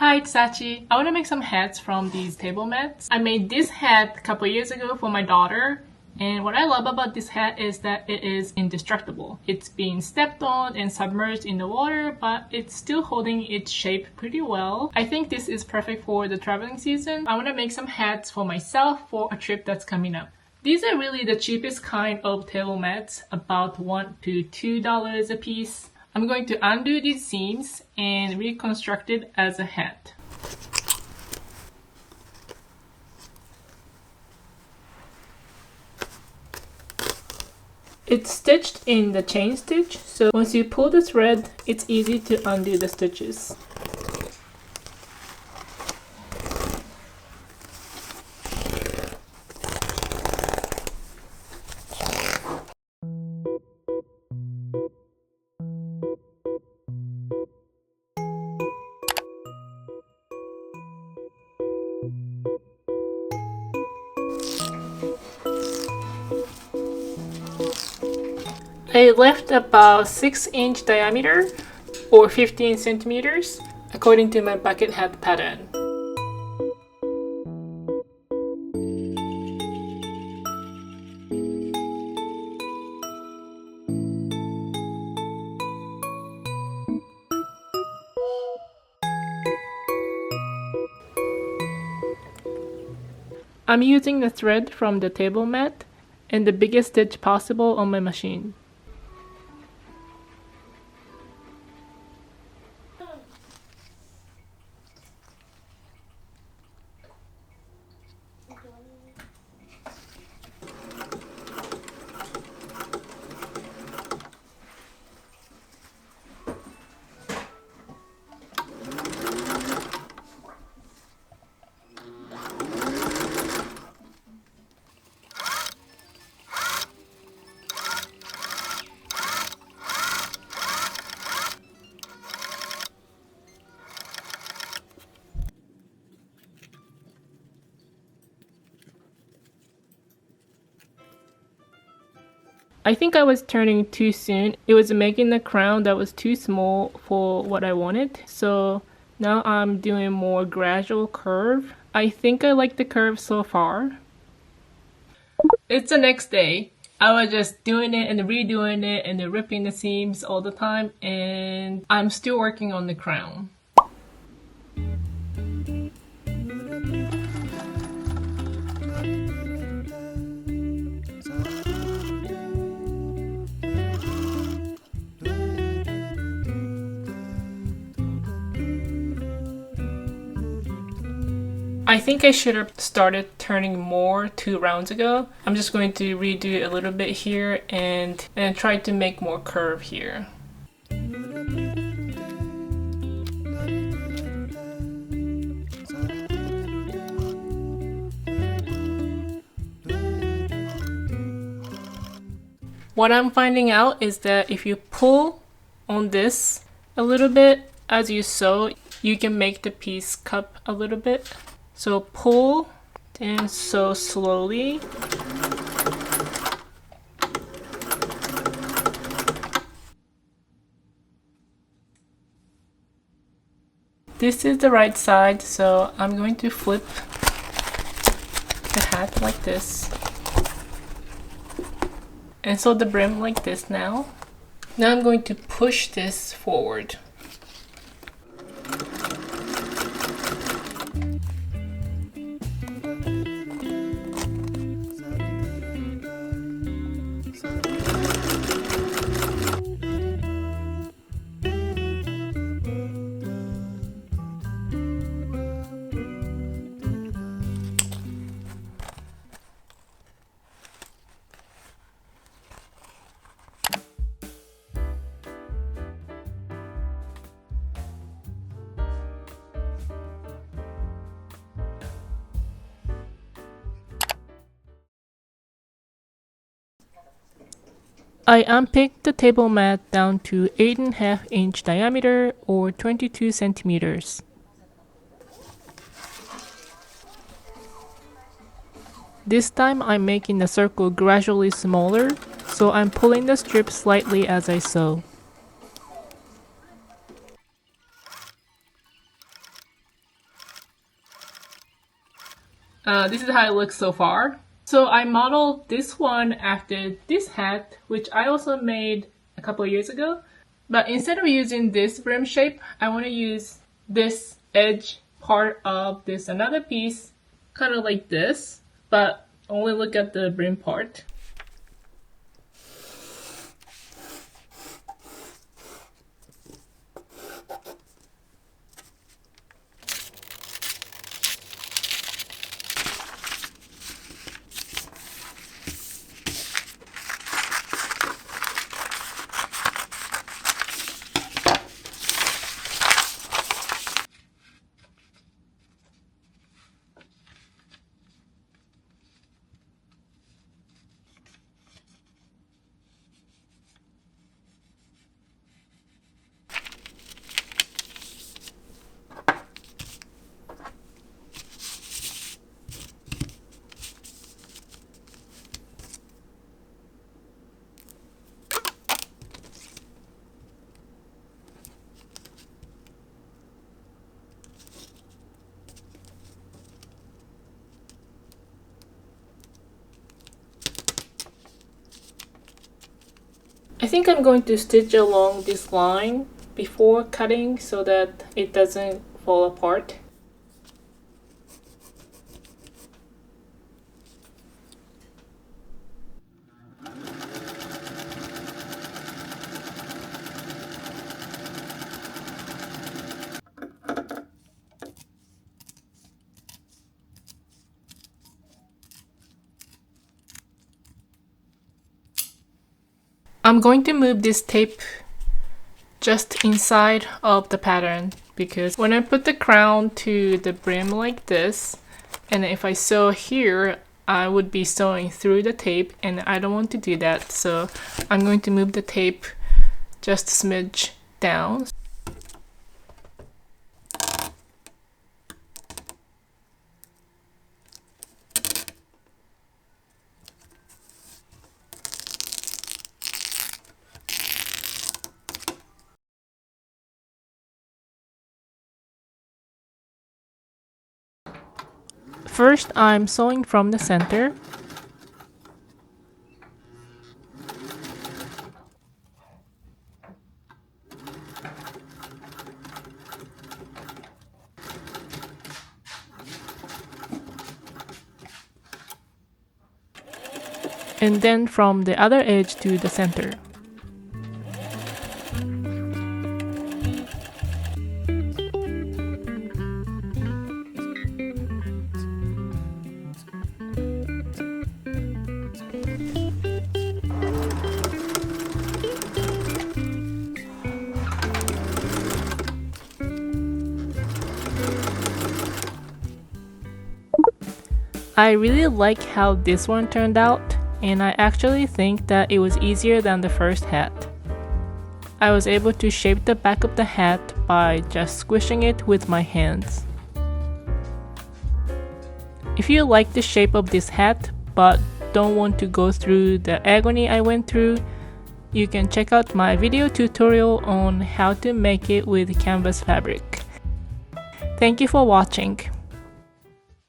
Hi, it's Sachi. I want to make some hats from these table mats. I made this hat a couple years ago for my daughter. And what I love about this hat is that it is indestructible. It's being stepped on and submerged in the water, but it's still holding its shape pretty well. I think this is perfect for the traveling season. I want to make some hats for myself for a trip that's coming up. These are really the cheapest kind of table mats, about $1 to $2 a piece. I'm going to undo these seams and reconstruct it as a hat. It's stitched in the chain stitch, so once you pull the thread, it's easy to undo the stitches. I left about 6-inch diameter or 15 centimeters according to my bucket hat pattern. I'm using the thread from the table mat and the biggest stitch possible on my machine. I think I was turning too soon. It was making the crown that was too small for what I wanted. So now I'm doing more gradual curve. I think I like the curve so far. It's the next day. I was just doing it and redoing it and ripping the seams all the time, and I'm still working on the crown. I think I should have started turning more 2 rounds ago. I'm just going to redo a little bit here and try to make more curve here. What I'm finding out is that if you pull on this a little bit as you sew, you can make the piece cup a little bit. So pull and sew slowly. This is the right side, so I'm going to flip the hat like this. And sew the brim like this now. Now I'm going to push this forward. I unpicked the table mat down to 8.5-inch diameter or 22 centimeters. This time I'm making the circle gradually smaller, so I'm pulling the strip slightly as I sew. This is how it looks so far. So I modeled this one after this hat, which I also made a couple of years ago. But instead of using this brim shape, I want to use this edge part of this another piece, kind of like this, but only look at the brim part. I think I'm going to stitch along this line before cutting so that it doesn't fall apart. I'm going to move this tape just inside of the pattern because when I put the crown to the brim like this, and if I sew here, I would be sewing through the tape and I don't want to do that. So I'm going to move the tape just a smidge down. First, I'm sewing from the center. And then from the other edge to the center. I really like how this one turned out, and I actually think that it was easier than the first hat. I was able to shape the back of the hat by just squishing it with my hands. If you like the shape of this hat but don't want to go through the agony I went through, you can check out my video tutorial on how to make it with canvas fabric. Thank you for watching.